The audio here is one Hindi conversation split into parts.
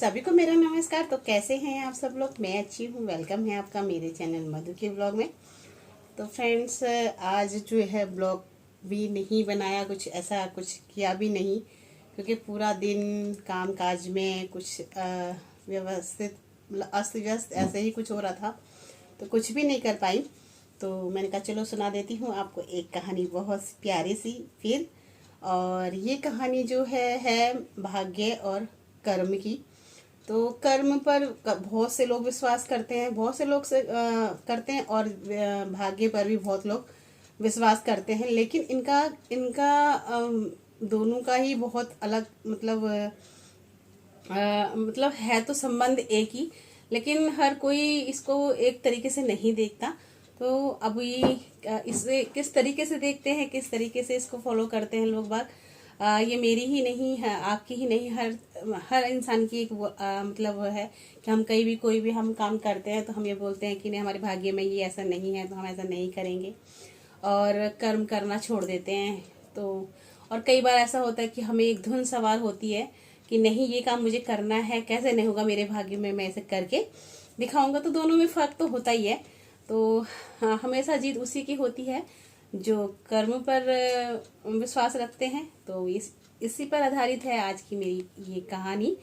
सभी को मेरा नमस्कार। तो कैसे हैं आप सब लोग? मैं अच्छी हूँ। वेलकम है आपका मेरे चैनल मधु के ब्लॉग में। तो फ्रेंड्स, आज जो है ब्लॉग भी नहीं बनाया, कुछ ऐसा कुछ किया भी नहीं, क्योंकि पूरा दिन काम काज में कुछ व्यवस्थित अस्त व्यस्त ऐसे ही कुछ हो रहा था, तो कुछ भी नहीं कर पाई। तो मैंने कहा चलो सुना देती हूँ आपको एक कहानी, बहुत प्यारी सी फिर। और ये कहानी जो है भाग्य और कर्म की। तो कर्म पर बहुत से लोग विश्वास करते हैं, बहुत से लोग करते हैं, और भाग्य पर भी बहुत लोग विश्वास करते हैं। लेकिन इनका इनका दोनों का ही बहुत अलग मतलब है। तो संबंध एक ही, लेकिन हर कोई इसको एक तरीके से नहीं देखता। तो अब ये इसे किस तरीके से देखते हैं, किस तरीके से इसको फॉलो करते हैं लोग बाग, ये मेरी ही नहीं है, आपकी ही नहीं, हर हर इंसान की एक मतलब वो है कि हम कहीं भी कोई भी हम काम करते हैं तो हम ये बोलते हैं कि नहीं, हमारे भाग्य में ये ऐसा नहीं है तो हम ऐसा नहीं करेंगे, और कर्म करना छोड़ देते हैं। तो और कई बार ऐसा होता है कि हमें एक धुन सवार होती है कि नहीं, ये काम मुझे करना है, कैसे नहीं होगा मेरे भाग्य में, मैं ऐसे करके दिखाऊंगा। तो दोनों में फर्क तो होता ही है। तो हाँ, हमेशा जीत उसी की होती है जो कर्म पर विश्वास रखते हैं। तो इसी पर आधारित है आज की मेरी ये कहानी।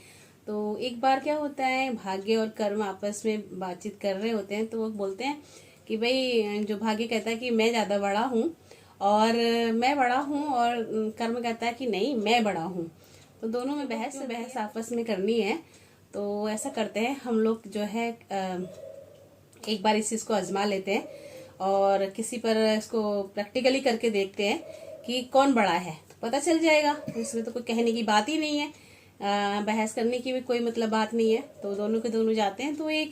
तो एक बार क्या होता है, भाग्य और कर्म आपस में बातचीत कर रहे होते हैं। तो वो बोलते हैं कि भाई, जो भाग्य कहता है कि मैं ज़्यादा बड़ा हूँ और मैं बड़ा हूँ, और कर्म कहता है कि नहीं, मैं बड़ा हूँ। तो दोनों में बहस आपस में करनी है। तो ऐसा करते हैं हम लोग जो है, एक बार इस चीज़ को आजमा लेते हैं और किसी पर इसको प्रैक्टिकली करके देखते हैं कि कौन बड़ा है, तो पता चल जाएगा। तो इसमें तो कोई कहने की बात ही नहीं है, बहस करने की भी कोई मतलब बात नहीं है। तो दोनों के दोनों जाते हैं। तो एक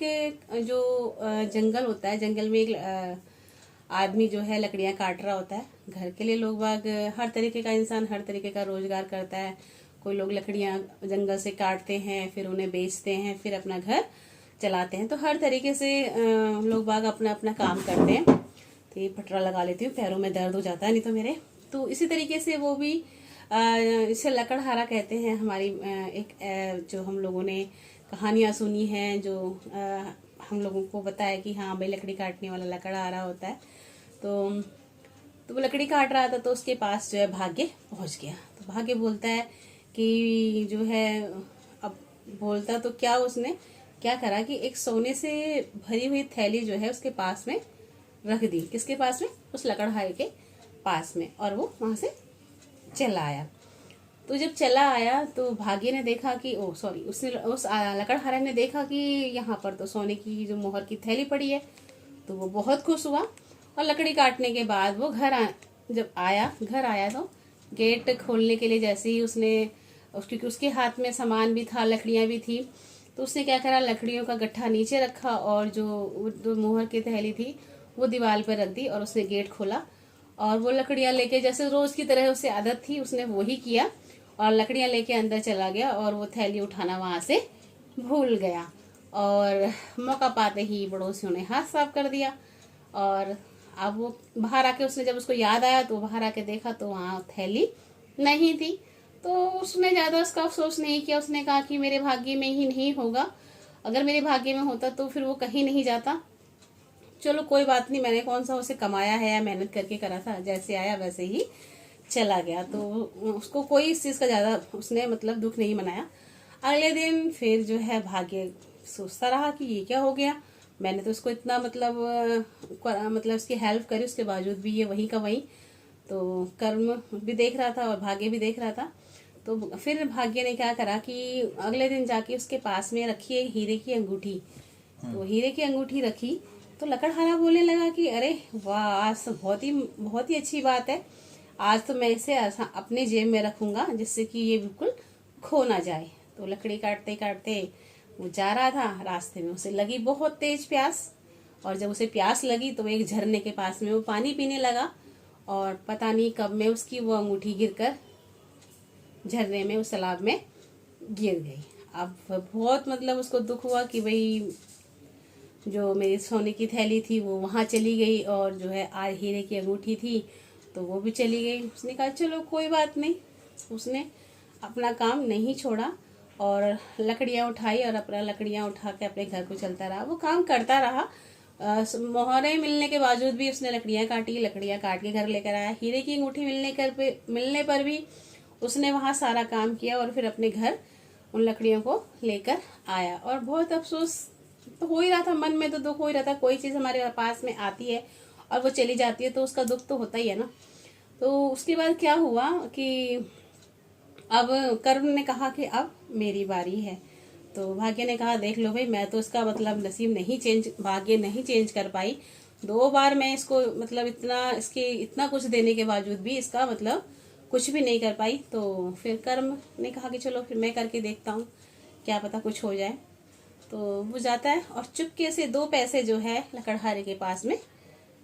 जो जंगल होता है, जंगल में एक आदमी जो है लकड़ियाँ काट रहा होता है घर के लिए। लोग बाग, हर तरीके का इंसान हर तरीके का रोजगार करता है। कोई लोग लकड़ियाँ जंगल से काटते हैं, फिर उन्हें बेचते हैं, फिर अपना घर चलाते हैं। तो हर तरीके से लोग बाग अपना अपना काम करते हैं। तो ये पटरा लगा लेती हूँ, पैरों में दर्द हो जाता है नहीं तो मेरे। तो इसी तरीके से वो भी इसे लकड़हारा कहते हैं। हमारी एक जो हम लोगों ने कहानियाँ सुनी हैं, जो हम लोगों को बताया कि हाँ भाई, लकड़ी काटने वाला लकड़हारा होता है। तो वो लकड़ी काट रहा था, तो उसके पास जो है भाग्य पहुंच गया। तो भाग्य बोलता है कि जो है, अब बोलता तो क्या, उसने क्या करा कि एक सोने से भरी हुई थैली जो है उसके पास में रख दी। किसके पास में? उस लकड़हारे के पास में। और वो वहां से चला आया। तो जब चला आया तो भाग्य ने देखा कि उसने उस लकड़हारे ने देखा कि यहाँ पर तो सोने की जो मोहर की थैली पड़ी है। तो वो बहुत खुश हुआ, और लकड़ी काटने के बाद वो जब घर आया तो गेट खोलने के लिए जैसे ही क्योंकि उसके हाथ में सामान भी था, लकड़ियाँ भी थी, तो उसने क्या करा, लकड़ियों का गट्ठा नीचे रखा और जो मोहर की थैली थी वो दीवार पर रख दी, और उसने गेट खोला। और वो लकड़ियाँ लेके, जैसे रोज की तरह उसे आदत थी, उसने वही किया और लकड़ियाँ लेके अंदर चला गया, और वो थैली उठाना वहां से भूल गया। और मौका पाते ही पड़ोसियों ने हाथ साफ कर दिया। और अब वो बाहर आके, उसने जब उसको याद आया तो बाहर आके देखा तो वहाँ थैली नहीं थी। तो उसने ज़्यादा उसका अफसोस नहीं किया। उसने कहा कि मेरे भाग्य में ही नहीं होगा, अगर मेरे भाग्य में होता तो फिर वो कहीं नहीं जाता। चलो कोई बात नहीं, मैंने कौन सा उसे कमाया है या मेहनत करके करा था, जैसे आया वैसे ही चला गया। तो उसको कोई इस चीज़ का ज़्यादा उसने मतलब दुख नहीं मनाया। अगले दिन फिर जो है भाग्य सोचता रहा कि ये क्या हो गया, मैंने तो उसको इतना मतलब उसकी हेल्प करी, उसके बावजूद भी ये वहीं का वहीं। तो कर्म भी देख रहा था और भाग्य भी देख रहा था। तो फिर भाग्य ने क्या करा कि अगले दिन जाके उसके पास में रखी एक हीरे की अंगूठी। तो हीरे की अंगूठी रखी। तो लकड़हारा बोलने लगा कि अरे वाह, आज तो बहुत ही अच्छी बात है, आज तो मैं इसे अपने जेब में रखूंगा जिससे कि ये बिल्कुल खो ना जाए। तो लकड़ी काटते काटते वो जा रहा था, रास्ते में उसे लगी बहुत तेज प्यास। और जब उसे प्यास लगी तो एक झरने के पास में वो पानी पीने लगा, और पता नहीं कब में उसकी वो अंगूठी गिरकर झरने में, उस तालाब में गिर गई। अब बहुत मतलब उसको दुख हुआ कि भाई, जो मेरी सोने की थैली थी वो वहाँ चली गई, और जो है आज हीरे की अंगूठी थी तो वो भी चली गई। उसने कहा चलो कोई बात नहीं। उसने अपना काम नहीं छोड़ा और लकड़ियाँ उठाई और अपना लकड़ियाँ उठा के अपने घर को चलता रहा। वो काम करता रहा, मोहरे मिलने के बावजूद भी उसने लकड़ियाँ काटी, लकड़ियाँ काट के घर लेकर आया। हीरे की अंगूठी मिलने पर भी उसने वहाँ सारा काम किया और फिर अपने घर उन लकड़ियों को लेकर आया। और बहुत अफसोस तो हो ही रहा था, मन में तो दुख हो ही रहा था। कोई चीज़ हमारे पास में आती है और वो चली जाती है तो उसका दुख तो होता ही है ना। तो उसके बाद क्या हुआ कि अब कर्म ने कहा कि अब मेरी बारी है। तो भाग्य ने कहा देख लो भाई, मैं तो इसका मतलब नसीब नहीं चेंज, भाग्य नहीं चेंज कर पाई। 2 बार मैं इसको मतलब इतना कुछ देने के बावजूद भी इसका मतलब कुछ भी नहीं कर पाई। तो फिर कर्म ने कहा कि चलो फिर मैं करके देखता हूँ, क्या पता कुछ हो जाए। तो वो जाता है और चुपके से 2 पैसे जो है लकड़हारे के पास में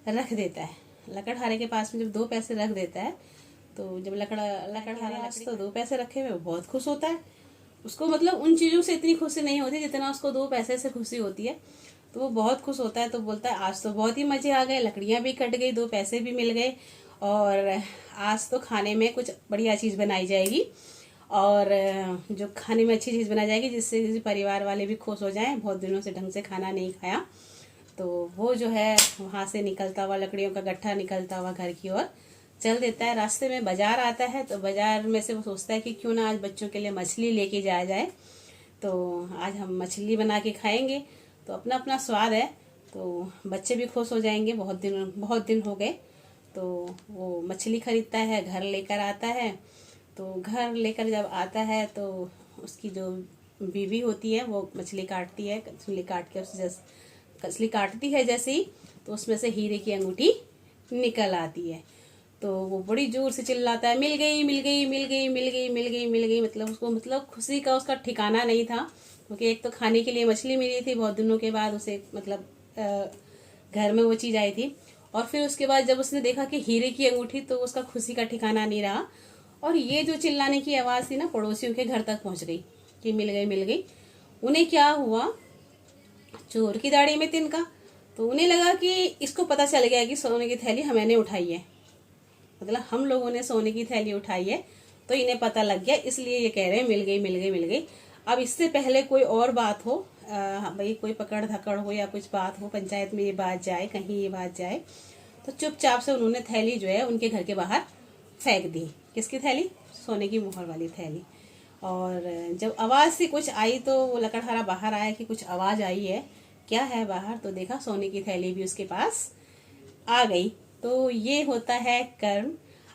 रख देता है। लकड़हारे के पास में जब 2 पैसे रख देता है तो जब लकड़हारा तो 2 पैसे रखे हुए बहुत खुश होता है। उसको मतलब उन चीज़ों से इतनी खुशी नहीं होती जितना उसको 2 पैसे से खुशी होती है। तो वो बहुत खुश होता है। तो बोलता है आज तो बहुत ही मजे आ गए, लकड़ियाँ भी कट गई, 2 पैसे भी मिल गए और आज तो खाने में कुछ बढ़िया चीज़ बनाई जाएगी और जो खाने में अच्छी चीज़ बनाई जाएगी जिससे परिवार वाले भी खुश हो जाएं, बहुत दिनों से ढंग से खाना नहीं खाया। तो वो जो है वहाँ से निकलता हुआ, लकड़ियों का गट्ठा निकलता हुआ घर की ओर चल देता है। रास्ते में बाजार आता है तो बाजार में से वो सोचता है कि क्यों ना आज बच्चों के लिए मछली लेके जाया जाए। तो आज हम मछली बना के खाएंगे, तो अपना अपना स्वाद है, तो बच्चे भी खुश हो जाएंगे, बहुत दिन हो गए। तो वो मछली खरीदता है, घर लेकर आता है। तो घर लेकर जब आता है तो उसकी जो बीवी होती है वो मछली काटती है, मछली काट के मछली काटती है जैसे ही तो उसमें से हीरे की अंगूठी निकल आती है। तो वो बड़ी जोर से चिल्लाता है मिल गई मिल गई मिल गई मिल गई मिल गई मिल गई। मतलब उसको मतलब खुशी का उसका ठिकाना नहीं था, क्योंकि एक तो खाने के लिए मछली मिली थी, बहुत दिनों के बाद उसे मतलब घर में वो चीज़ आई थी। और फिर उसके बाद जब उसने देखा कि हीरे की अंगूठी, तो उसका खुशी का ठिकाना नहीं रहा। और ये जो चिल्लाने की आवाज़ थी ना पड़ोसियों के घर तक पहुंच गई कि मिल गई मिल गई। उन्हें क्या हुआ, चोर की दाढ़ी में तिनका। तो उन्हें लगा कि इसको पता चल गया कि सोने की थैली मैंने उठाई है, मतलब हम लोगों ने सोने की थैली उठाई है, तो इन्हें पता लग गया, इसलिए ये कह रहे हैं मिल गई मिल गई मिल गई। अब इससे पहले कोई और बात हो, भाई कोई पकड़ धकड़ हो या कुछ बात हो, पंचायत में ये बात जाए, कहीं ये बात जाए, तो चुपचाप से उन्होंने थैली जो है उनके घर के बाहर फेंक दी। किसकी थैली? सोने की मोहर वाली थैली। और जब आवाज़ से कुछ आई तो वो लकड़हारा बाहर आया कि कुछ आवाज़ आई है, क्या है बाहर, तो देखा सोने की थैली भी उसके पास आ गई। तो ये होता है कर्म।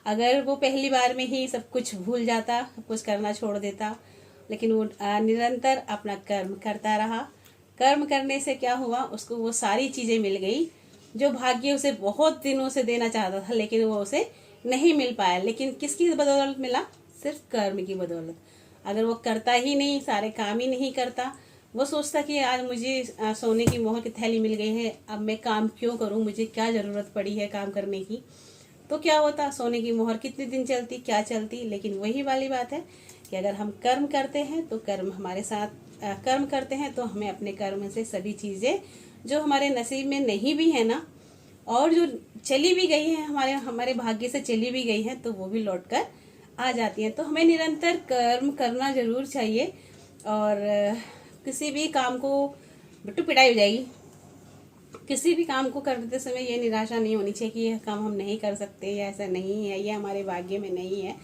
अगर वो पहली बार में ही सब कुछ भूल जाता, सब कुछ करना छोड़ देता, लेकिन वो निरंतर अपना कर्म करता रहा। कर्म करने से क्या हुआ, उसको वो सारी चीज़ें मिल गई जो भाग्य उसे बहुत दिनों से देना चाहता था, लेकिन वो उसे नहीं मिल पाया। लेकिन किसकी बदौलत मिला? सिर्फ कर्म की बदौलत। अगर वो करता ही नहीं, सारे काम ही नहीं करता, वो सोचता कि आज मुझे सोने की मोहर की थैली मिल गई है, अब मैं काम क्यों करूं, मुझे क्या ज़रूरत पड़ी है काम करने की, तो क्या होता, सोने की मोहर कितने दिन चलती, क्या चलती। लेकिन वही वाली बात है कि अगर हम कर्म करते हैं तो कर्म हमारे साथ, कर्म करते हैं तो हमें अपने कर्म से सभी चीज़ें जो हमारे नसीब में नहीं भी है ना, और जो चली भी गई है, हमारे भाग्य से चली भी गई है, तो वो भी लौट कर आ जाती हैं। तो हमें निरंतर कर्म करना जरूर चाहिए। और किसी भी काम को, बिट्टू पिटाई हो जाएगी, किसी भी काम को करते समय ये निराशा नहीं होनी चाहिए कि यह काम हम नहीं कर सकते, या ऐसा नहीं है, ये हमारे भाग्य में नहीं है।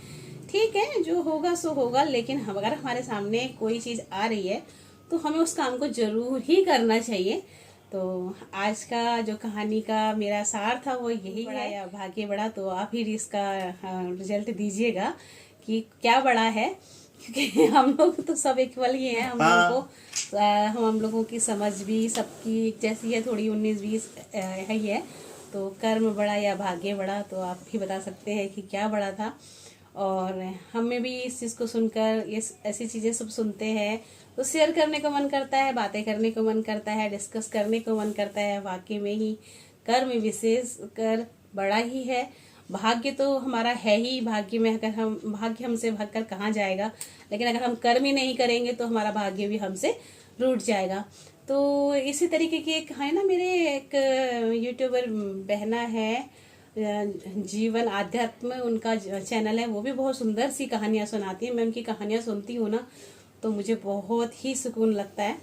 ठीक है, जो होगा सो होगा, लेकिन अगर हमारे सामने कोई चीज़ आ रही है तो हमें उस काम को जरूर ही करना चाहिए। तो आज का जो कहानी का मेरा सार था वो यही है, या भाग्य बड़ा, तो आप ही इसका रिजल्ट दीजिएगा कि क्या बड़ा है, क्योंकि हम लोग तो सब इक्वल ही हैं। हम लोगों की समझ भी सबकी जैसी है, थोड़ी 19-20 ही है। तो कर्म बड़ा या भाग्य बड़ा, तो आप भी बता सकते हैं कि क्या बड़ा था। और हमें भी इस चीज़ को सुनकर, ये ऐसी चीज़ें सब सुनते हैं तो शेयर करने को मन करता है, बातें करने को मन करता है, डिस्कस करने को मन करता है। वाकई में ही कर्म विशेष कर बड़ा ही है। भाग्य तो हमारा है ही, भाग्य हमसे भागकर कहाँ जाएगा, लेकिन अगर हम कर्म ही नहीं करेंगे तो हमारा भाग्य भी हमसे रूठ जाएगा। तो इसी तरीके की एक है ना, मेरे एक यूट्यूबर बहना है, जीवन आध्यात्म उनका चैनल है, वो भी बहुत सुंदर सी कहानियाँ सुनाती है। मैं उनकी कहानियाँ सुनती हूँ ना, तो मुझे बहुत ही सुकून लगता है।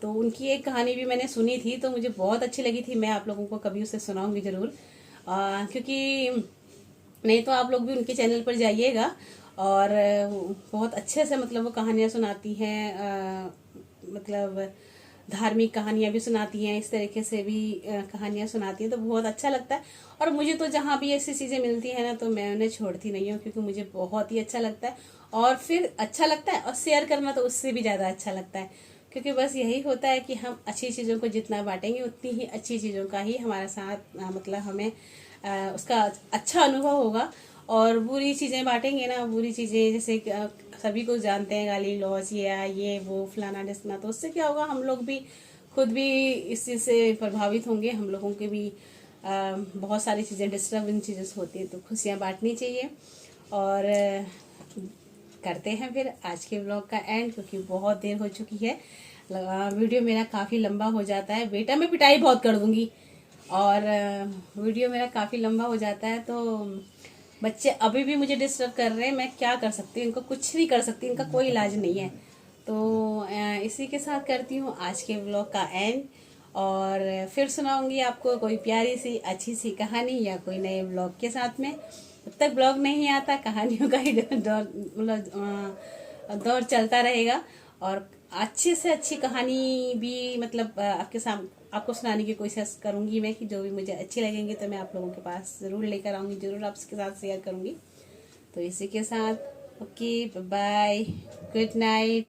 तो उनकी एक कहानी भी मैंने सुनी थी, तो मुझे बहुत अच्छी लगी थी। मैं आप लोगों को कभी उसे सुनाऊंगी ज़रूर, क्योंकि नहीं तो आप लोग भी उनके चैनल पर जाइएगा, और बहुत अच्छे से मतलब वो कहानियाँ सुनाती हैं, मतलब धार्मिक कहानियाँ भी सुनाती हैं, इस तरीके से भी कहानियाँ सुनाती हैं, तो बहुत अच्छा लगता है। और मुझे तो जहाँ भी ऐसी चीज़ें मिलती हैं ना, तो मैं उन्हें छोड़ती नहीं हूँ, क्योंकि मुझे बहुत ही अच्छा लगता है। और फिर अच्छा लगता है, और शेयर करना तो उससे भी ज़्यादा अच्छा लगता है, क्योंकि बस यही होता है कि हम अच्छी चीज़ों को जितना बांटेंगे, उतनी ही अच्छी चीज़ों का ही हमारे साथ मतलब हमें उसका अच्छा अनुभव होगा। और बुरी चीज़ें बांटेंगे ना, बुरी चीज़ें जैसे सभी को जानते हैं, गाली गलौज ये वो फलाना ढिसना, तो उससे क्या होगा, हम लोग भी खुद भी इस चीज़ से प्रभावित होंगे। हम लोगों के भी बहुत सारी चीज़ें डिस्टर्ब इन चीज़ों से होती हैं, तो खुशियाँ बांटनी चाहिए। और करते हैं फिर आज के ब्लॉग का एंड, क्योंकि बहुत देर हो चुकी है। वीडियो मेरा काफ़ी लंबा हो जाता है, बेटा मैं पिटाई बहुत कर दूंगी, और वीडियो मेरा काफ़ी लंबा हो जाता है। तो बच्चे अभी भी मुझे डिस्टर्ब कर रहे हैं, मैं क्या कर सकती हूँ, इनको कुछ नहीं कर सकती, इनका कोई इलाज नहीं है। तो इसी के साथ करती हूँ आज के ब्लॉग का एंड, और फिर सुनाऊंगी आपको कोई प्यारी सी अच्छी सी कहानी या कोई नए ब्लॉग के साथ में। जब तक ब्लॉग नहीं आता, कहानियों का ही दौर मतलब दौर चलता रहेगा, और अच्छे से अच्छी कहानी भी मतलब आपको सुनाने की कोशिश करूंगी मैं, कि जो भी मुझे अच्छी लगेंगी तो मैं आप लोगों के पास ज़रूर लेकर आऊँगी, ज़रूर आपके साथ शेयर करूँगी। तो इसी के साथ ओके, बाय, गुड नाइट।